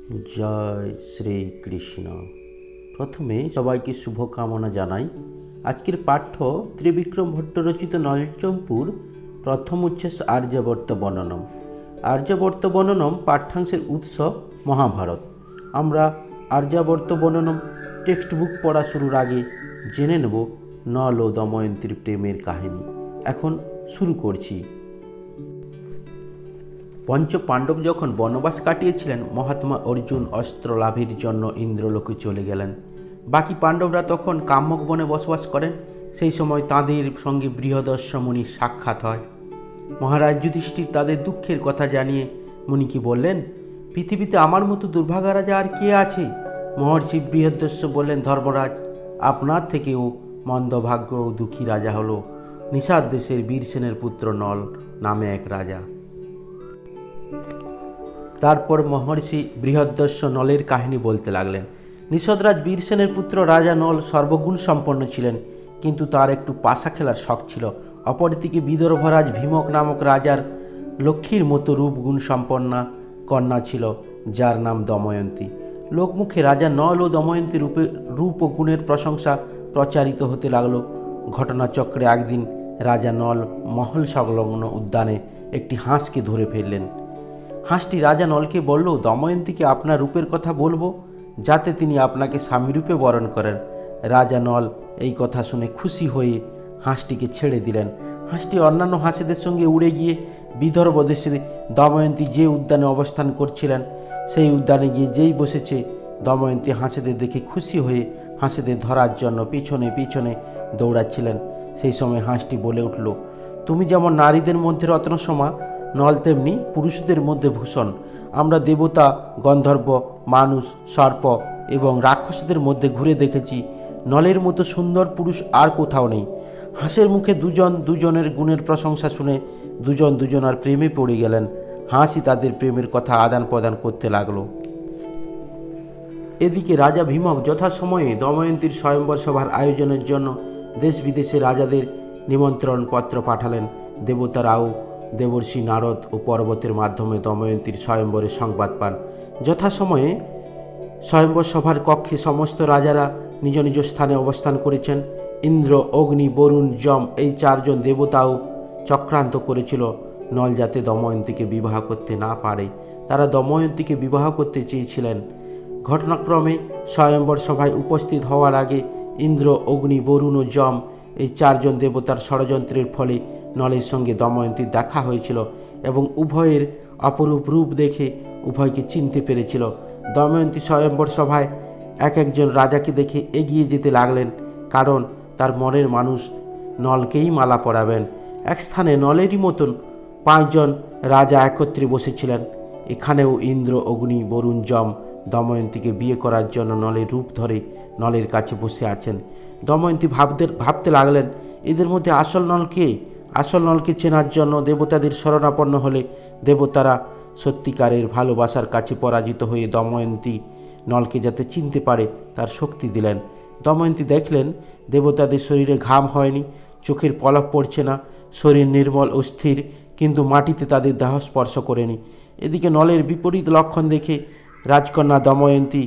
জয় শ্রীকৃষ্ণ। প্রথমে সবাইকে শুভকামনা জানাই। আজকের পাঠ্য ত্রিবিক্রম ভট্ট রচিত নলচম্পুর প্রথম উচ্ছ্বাস আর্যাবর্ত বর্ণনম। আর্যাবর্ত বর্ণনম পাঠ্যাংশের উৎস মহাভারত। আমরা আর্যাবর্ত বর্ণনম টেক্সট বুক পড়া শুরুর আগে জেনে নেব নল ও দময়ন্তীর প্রেমের কাহিনী। এখন শুরু করছি। পঞ্চ পাণ্ডব যখন বনবাস কাটিয়েছিলেন, মহাত্মা অর্জুন অস্ত্র লাভের জন্য ইন্দ্রলোকে চলে গেলেন। বাকি পাণ্ডবরা তখন কাম্যক বনে বসবাস করেন। সেই সময় তাঁদের সঙ্গে বৃহদস্য মুনির সাক্ষাৎ হয়। মহারাজ যুধিষ্ঠির তাদের দুঃখের কথা জানিয়ে মুনিকে বললেন, পৃথিবীতে আমার মতো দুর্ভাগা রাজা আর কে আছে? মহর্ষি বৃহদস্য বললেন, ধর্মরাজ, আপনার থেকেও মন্দভাগ্য ও দুঃখী রাজা হল নিষাদ দেশের বীরসেনের পুত্র নল নামে এক রাজা। তারপর মহর্ষি বৃহদস্য নলের কাহিনী বলতে লাগলেন। নিষদরাজ বীরসেনের পুত্র রাজা নল সর্বগুণ সম্পন্ন ছিলেন, কিন্তু তার একটু পাশা খেলার শখ ছিল। অপরদিকে বিদর্ভরাজ ভীমক নামক রাজার লক্ষ্মীর মতো রূপগুণ সম্পন্না কন্যা ছিল, যার নাম দময়ন্তী। লোকমুখে রাজা নল ও দময়ন্তী রূপ ও গুণের প্রশংসা প্রচারিত হতে লাগল। ঘটনাচক্রে একদিন রাজা নল মহল সংলগ্ন উদ্যানে একটি হাঁসকে ধরে ফেললেন। হাঁসটি রাজা নলকে বলল, দময়ন্তীকে আপনার রূপের কথা বলবো, যাতে তিনি আপনাকে স্বামীরূপে বরণ করেন। রাজা নল এই কথা শুনে খুশি হয়ে হাঁসটিকে ছেড়ে দিলেন। হাঁসটি অন্যান্য হাঁসেদের সঙ্গে উড়ে গিয়ে বিদর্ভ দেশে দময়ন্তী যে উদ্যানে অবস্থান করছিলেন সেই উদ্যানে গিয়ে যেই বসেছে, দময়ন্তী হাঁসেদের দেখে খুশি হয়ে হাঁসেদের ধরার জন্য পিছনে পিছনে দৌড়াচ্ছিলেন। সেই সময় হাঁসটি বলে উঠল, তুমি যেমন নারীদের মধ্যে রত্নসমা, নল তেমনি পুরুষদের মধ্যে ভূষণ। আমরা দেবতা, গন্ধর্ব, মানুষ, সর্প এবং রাক্ষসদের মধ্যে ঘুরে দেখেছি, নলের মতো সুন্দর পুরুষ আর কোথাও নেই। হাঁসের মুখে দুজনের গুণের প্রশংসা শুনে দুজন দুজনার প্রেমে পড়ে গেলেন। হাঁসই তাদের প্রেমের কথা আদান প্রদান করতে লাগলো। এদিকে রাজা ভীমক যথাসময়ে দময়ন্তীর স্বয়ম্বর সভার আয়োজনের জন্য দেশ বিদেশে রাজাদের নিমন্ত্রণ পত্র পাঠালেন। দেবতারাও দেবর্ষি নারদ ও পর্বতের মাধ্যমে দময়ন্তীর স্বয়ম্বরের সংবাদ পান। যথাসময়ে স্বয়ম্বর সভার কক্ষে সমস্ত রাজারা নিজ নিজ স্থানে অবস্থান করেছেন। ইন্দ্র, অগ্নি, বরুণ, যম এই চারজন দেবতাও চক্রান্ত করেছিল নল যাতে দময়ন্তীকে বিবাহ করতে না পারে। তারা দময়ন্তীকে বিবাহ করতে চেয়েছিলেন। ঘটনাক্রমে স্বয়ম্বর সভায় উপস্থিত হওয়ার আগে ইন্দ্র, অগ্নি, বরুণ ও যম এই চারজন দেবতার ষড়যন্ত্রের ফলে নলের সঙ্গে দময়ন্তীর দেখা হয়েছিল এবং উভয়ের অপরূপ রূপ দেখে উভয়কে চিনতে পেরেছিল। দময়ন্তী স্বয়ম্বর সভায় একজন রাজাকে দেখে এগিয়ে যেতে লাগলেন, কারণ তার মনের মানুষ নলকেই মালা পরাবেন। এক স্থানে নলেরই মতন 5 জন রাজা একত্রে বসেছিলেন। এখানেও ইন্দ্র, অগ্নি, বরুণ, যম দময়ন্তীকে বিয়ে করার জন্য নলের রূপ ধরে নলের কাছে বসে আছেন। দময়ন্তী ভাবতে লাগলেন, এদের মধ্যে আসল নল কে? আসল নলকে চেনার জন্য দেবতাদের শরণাপন্ন হলে দেবতারা সত্যিকারের ভালোবাসার কাছে পরাজিত হয়ে দময়ন্তী নলকে যাতে চিনতে পারে তার শক্তি দিলেন। দময়ন্তী দেখলেন দেবতাদের শরীরে ঘাম হয়নি, চোখের পলক পড়ছে না, শরীর নির্মল ও স্থির, কিন্তু মাটিতে তাদের দেহ স্পর্শ করেনি। এদিকে নলের বিপরীত লক্ষণ দেখে রাজকন্যা দময়ন্তী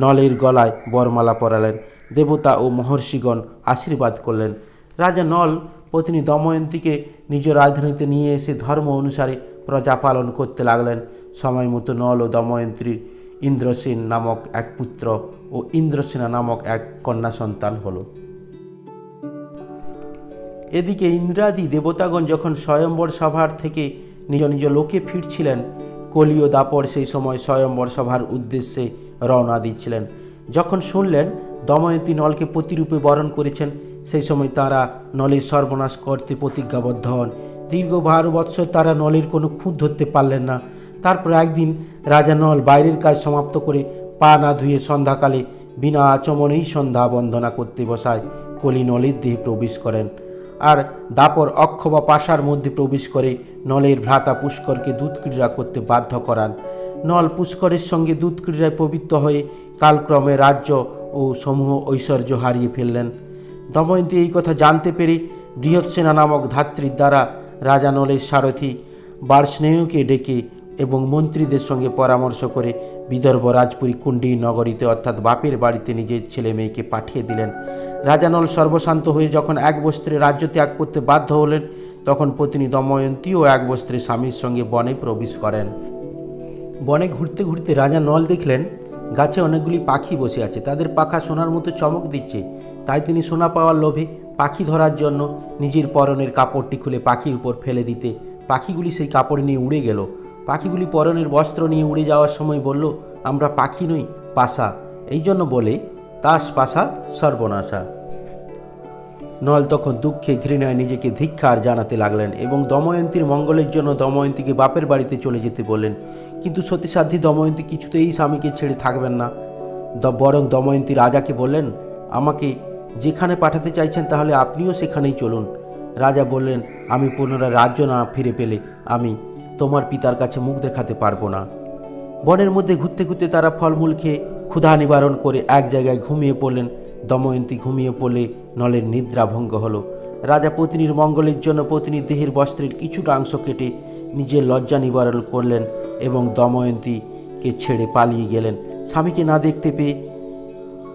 নলের গলায় বরমালা পরালেন। দেবতা ও মহর্ষিগণ আশীর্বাদ করলেন। রাজা নল পত্নী দময়ন্তীকে নিজ রাজধানীতে নিয়ে এসে ধর্ম অনুসারে প্রজা পালন করতে লাগলেন। সময় মতো নল ও দময়ন্তীর ইন্দ্রসেন নামক এক পুত্র ও ইন্দ্রসেনা নামক এক কন্যা সন্তান হল। এদিকে ইন্দ্রাদি দেবতাগণ যখন স্বয়ম্বর সভার থেকে নিজ নিজ লোকে ফিরছিলেন, কলি ও দাপর সেই সময় স্বয়ম্বর সভার উদ্দেশ্যে রওনা দিচ্ছিলেন। যখন শুনলেন দময়ন্তী নলকে প্রতিরূপে বরণ করেছেন, সেই সময় তারা নলের সর্বনাশ করতে প্রতিজ্ঞাবদ্ধ হন। দীর্ঘ 12 বৎসর তারা নলের কোনো খুঁত ধরতে পারলেন না। তারপর একদিন রাজা নল বাইরের কাজ সমাপ্ত করে পা না ধুয়ে সন্ধ্যাকালে বিনা আচমনেই সন্ধ্যা বন্দনা করতে বসায় কলি নলের দেহে প্রবেশ করেন, আর দাপর অক্ষ বা পাশার মধ্যে প্রবেশ করে নলের ভ্রাতা পুষ্করকে দুধ ক্রীড়া করতে বাধ্য করান। নল পুষ্করের সঙ্গে দুধ ক্রীড়ায় পবিত্র হয়ে কালক্রমে রাজ্য ও সমূহ ঐশ্বর্য হারিয়ে ফেললেন। দময়ন্তী এই কথা জানতে পেরে বৃহৎসেনা নামক ধাত্রীর দ্বারা রাজা নলের সারথী বারস্নেহকে ডেকে এবং মন্ত্রীদের সঙ্গে পরামর্শ করে বিদর্ভ রাজপুরী কুণ্ডী নগরীতে অর্থাৎ বাপের বাড়িতে নিজের ছেলে মেয়েকে পাঠিয়ে দিলেন। রাজা নল সর্বশান্ত হয়ে যখন এক বস্ত্রে রাজ্য ত্যাগ করতে বাধ্য হলেন, তখন পত্নী দময়ন্তীও এক বস্ত্রে স্বামীর সঙ্গে বনে প্রবেশ করেন। বনে ঘুরতে ঘুরতে রাজা নল দেখলেন গাছে অনেকগুলি পাখি বসে আছে, তাদের পাখা সোনার মতো চমক দিচ্ছে। তাই তিনি সোনা পাওয়ার লোভে পাখি ধরার জন্য নিজের পরনের কাপড়টি খুলে পাখির উপর ফেলে দিতে পাখিগুলি সেই কাপড় নিয়ে উড়ে গেল। পাখিগুলি পরনের বস্ত্র নিয়ে উড়ে যাওয়ার সময় বলল, আমরা পাখি নই, পাশা। এই জন্য বলে তাস পাশা সর্বনাশা। নল তখন দুঃখে ঘৃণায় নিজেকে ধিক্কার জানাতে লাগলেন এবং দময়ন্তীর মঙ্গলের জন্য দময়ন্তীকে বাপের বাড়িতে চলে যেতে বললেন। কিন্তু সতীসাধ্যী দময়ন্তী কিছুতেই স্বামীকে ছেড়ে থাকবেন না, বরং দময়ন্তী রাজাকে বললেন, আমাকে যেখানে পাঠাতে চাইছেন তাহলে আপনিও সেখানেই চলুন। রাজা বললেন, আমি পুনরায় রাজ্য না ফিরে পেলে আমি তোমার পিতার কাছে মুখ দেখাতে পারবো না। বনের মধ্যে ঘুরতে ঘুরতে তারা ফলমূল খেয়ে ক্ষুধা নিবারণ করে এক জায়গায় ঘুমিয়ে পড়লেন। দময়ন্তী ঘুমিয়ে পড়লে নলের নিদ্রা ভঙ্গ হলো। রাজা পত্নীর মঙ্গলের জন্য পত্নীর দেহের বস্ত্রের কিছুটা অংশ কেটে নিজের লজ্জা নিবারণ করলেন এবং দময়ন্তীকে ছেড়ে পালিয়ে গেলেন। স্বামীকে না দেখতে পেয়ে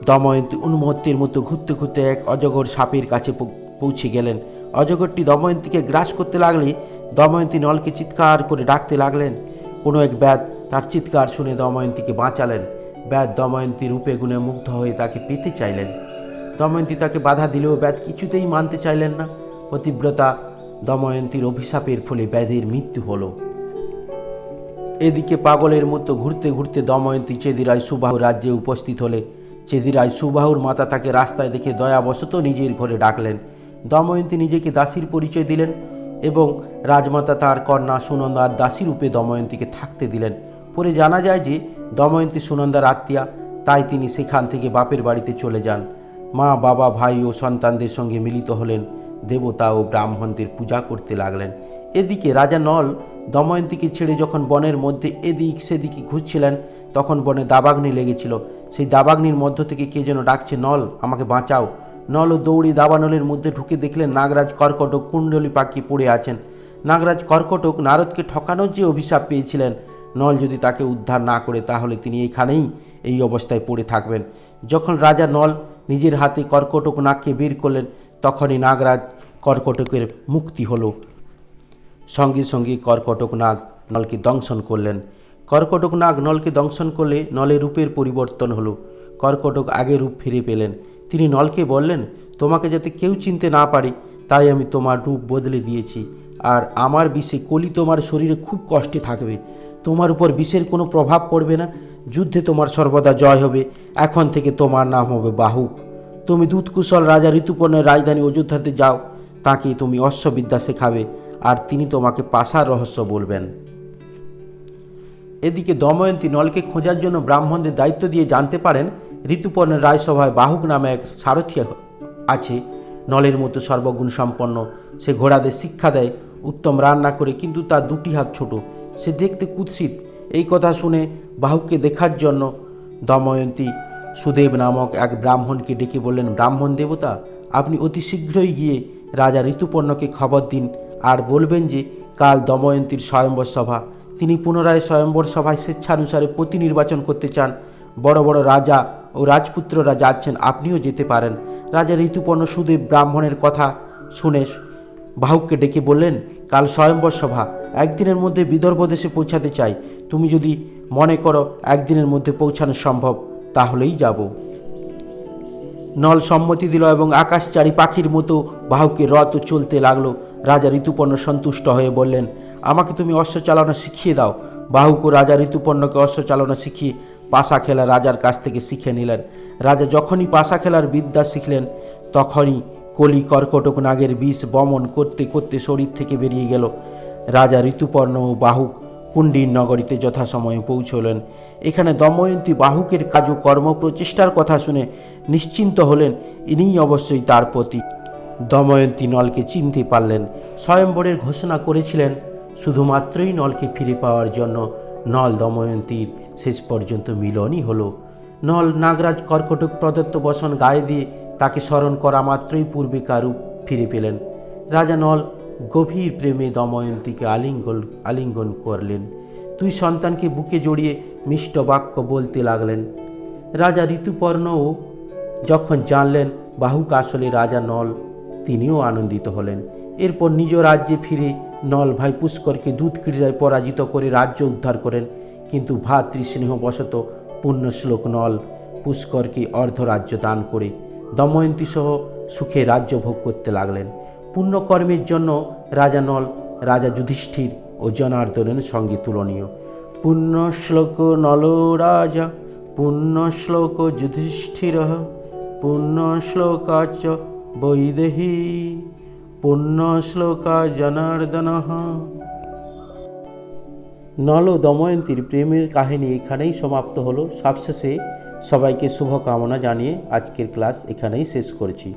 দময়ন্তী উন্মত্তের মতো ঘুরতে ঘুরতে এক অজগর সাপের কাছে পৌঁছে গেলেন। অজগরটি দময়ন্তীকে গ্রাস করতে লাগলে দময়ন্তী নলকে চিৎকার করে ডাকতে লাগলেন। কোনো এক ব্যাধ তার চিৎকার শুনে দময়ন্তীকে বাঁচালেন। ব্যাধ দময়ন্তী রূপে গুণে মুগ্ধ হয়ে তাকে পেতে চাইলেন। দময়ন্তী তাকে বাধা দিলেও ব্যাধ কিছুতেই মানতে চাইলেন না। পতিব্রতা দময়ন্তীর অভিশাপের ফলে ব্যাধের মৃত্যু হলো। এদিকে পাগলের মতো ঘুরতে ঘুরতে দময়ন্তী চেদিরায় সুবাহু রাজ্যে উপস্থিত হলে চেদিরায় সুবাহুর মাতা তাকে রাস্তায় দেখে দয়াবশত নিজের ঘরে ডাকলেন। দময়ন্তী নিজেকে দাসীর পরিচয় দিলেন এবং রাজমাতা তার কন্যা সুনন্দার দাসী রূপে দময়ন্তীকে থাকতে দিলেন। পরে জানা যায় যে দময়ন্তী সুনন্দার আত্মীয়া, তাই তিনি সেখান থেকে বাপের বাড়িতে চলে যান। মা, বাবা, ভাই ও সন্তানদের সঙ্গে মিলিত হলেন, দেবতা ও ব্রাহ্মণদের পূজা করতে লাগলেন। এদিকে রাজা নল দময়ন্তীকে ছেড়ে যখন বনের মধ্যে এদিক সেদিকে ঘুরছিলেন, তখন বনে দাবাগ্নি লেগেছিল। সেই দাবাগ্নির মধ্য থেকে কে যেন ডাকছে, নল আমাকে বাঁচাও। নল ও দৌড়ি দাবানলের মধ্যে ঢুকে দেখলেন নাগরাজ কর্কটক কুণ্ডলী পাখি পড়ে আছেন। নাগরাজ কর্কটক নারদকে ঠকানোর যে অভিশাপ পেয়েছিলেন, নল যদি তাকে উদ্ধার না করে তাহলে তিনি এখানেই এই অবস্থায় পড়ে থাকবেন। যখন রাজা নল নিজের হাতে কর্কটক নাগকে বের করলেন, তখনই নাগরাজ কর্কটকের মুক্তি হলো। সঙ্গে সঙ্গে কর্কটক নাগ নলকে দংশন করলেন। কর্কটক নাগ নলকে দংশন করলে নলের রূপের পরিবর্তন হলো। কর্কটক আগের রূপ ফিরে পেলেন। তিনি নলকে বললেন, তোমাকে যাতে কেউ চিনতে না পারে তাই আমি তোমার রূপ বদলে দিয়েছি। আর আমার বিষে কলি তোমার শরীরে খুব কষ্টে থাকবে। তোমার উপর বিষের কোনো প্রভাব পড়বে না। যুদ্ধে তোমার সর্বদা জয় হবে। এখন থেকে তোমার নাম হবে বাহুক। তুমি দুধকুশল রাজা ঋতুপর্ণের রাজধানী অযোধ্যাতে যাও, তাকে তুমি অশ্ববিদ্যা শেখাবে আর তিনি তোমাকে পাশার রহস্য বলবেন। এদিকে দময়ন্তী নলকে খোঁজার জন্য ব্রাহ্মণদের দায়িত্ব দিয়ে জানতে পারেন ঋতুপর্ণের রাজসভায় বাহুক নামে এক সারথী আছে, নলের মতো সর্বগুণ সম্পন্ন। সে ঘোড়াদের শিক্ষা দেয়, উত্তম রান্না করে, কিন্তু তার দুটি হাত ছোট, সে দেখতে কুৎসিত। এই কথা শুনে বাহুককে দেখার জন্য দময়ন্তী সুদেব নামক এক ব্রাহ্মণকে ডেকে বললেন, ব্রাহ্মণ দেবতা, আপনি অতি শীঘ্রই গিয়ে রাজা ঋতুপর্ণকে খবর দিন আর বলবেন যে কাল দময়ন্তীর স্বয়ম্বর সভা। তিনি পুনরায় স্বয়ম্বর সভায় স্বেচ্ছানুসারে পতি নির্বাচন করতে চান। বড় বড় রাজা ও রাজপুত্ররা যাচ্ছেন, আপনিও যেতে পারেন। রাজা ঋতুপর্ণ সুদেব ব্রাহ্মণের কথা শুনে বাহুককে ডেকে বললেন, কাল স্বয়ম্বর সভা, একদিনের মধ্যে বিদর্ভ দেশে পৌঁছাতে চাই। তুমি যদি মনে করো একদিনের মধ্যে পৌঁছানো সম্ভব তাহলেই যাব। নল সম্মতি দিল এবং আকাশচারী পাখির মতো বাহুকের রথ চলতে লাগলো। রাজা ঋতুপর্ণ সন্তুষ্ট হয়ে বললেন, আমাকে তুমি অশ্ব চালনা শিখিয়ে দাও। বাহুক ও রাজা ঋতুপর্ণকে অশ্ব চালনা শিখিয়ে পাশা খেলা রাজার কাছ থেকে শিখে নিলেন। রাজা যখনই পাশা খেলার বিদ্যা শিখলেন, তখনই কলি কর্কটক নাগের বিষ বমন করতে করতে শরীর থেকে বেরিয়ে গেল। রাজা ঋতুপর্ণ ও বাহুক কুণ্ডীর নগরীতে যথাসময়ে পৌঁছলেন। এখানে দময়ন্তী বাহুকের কাজ ও কর্ম প্রচেষ্টার কথা শুনে নিশ্চিন্ত হলেন, ইনিই অবশ্যই তার পতি। দময়ন্তী নলকে চিনতে পারলেন। স্বয়ম্বরের ঘোষণা করেছিলেন শুধুমাত্রই নলকে ফিরে পাওয়ার জন্য। নল দময়ন্তীর শেষ পর্যন্ত মিলনই হলো। নল নাগরাজ কর্কটক প্রদত্ত বসন গায়ে দিয়ে তাকে স্মরণ করা মাত্রই পূর্বেকার রূপ ফিরে পেলেন। রাজা নল গভীর প্রেমে দময়ন্তীকে আলিঙ্গন করলেন। দুই সন্তানকে বুকে জড়িয়ে মিষ্ট বাক্য বলতে লাগলেন। রাজা ঋতুপর্ণও যখন জানলেন বাহুক আসলে রাজা নল, তিনিও আনন্দিত হলেন। এরপর নিজ রাজ্যে ফিরে নল ভাই পুষ্করকে দুধ ক্রীড়ায় পরাজিত করে রাজ্য উদ্ধার করেন। কিন্তু ভ্রাতৃস্নেহবশত পুণ্যশ্লোক নল পুষ্করকে অর্ধরাজ্য দান করে দময়ন্তী সহ সুখে রাজ্য ভোগ করতে লাগলেন। পুণ্যকর্মের জন্য রাজা নল রাজা যুধিষ্ঠির ও জনার্দনের সঙ্গে তুলনীয়। পুণ্যশ্লোক নল রাজা পুণ্যশ্লোক যুধিষ্ঠির পুণ্যশ্লোকাচ বৈদেহী পুণ্যশ্লোকা জনার্দন। নল ও দময়ন্তীর প্রেমের কাহিনী এখানেই সমাপ্ত হলো। সবশেষে সবাইকে শুভকামনা জানিয়ে আজকের ক্লাস এখানেই শেষ করছি।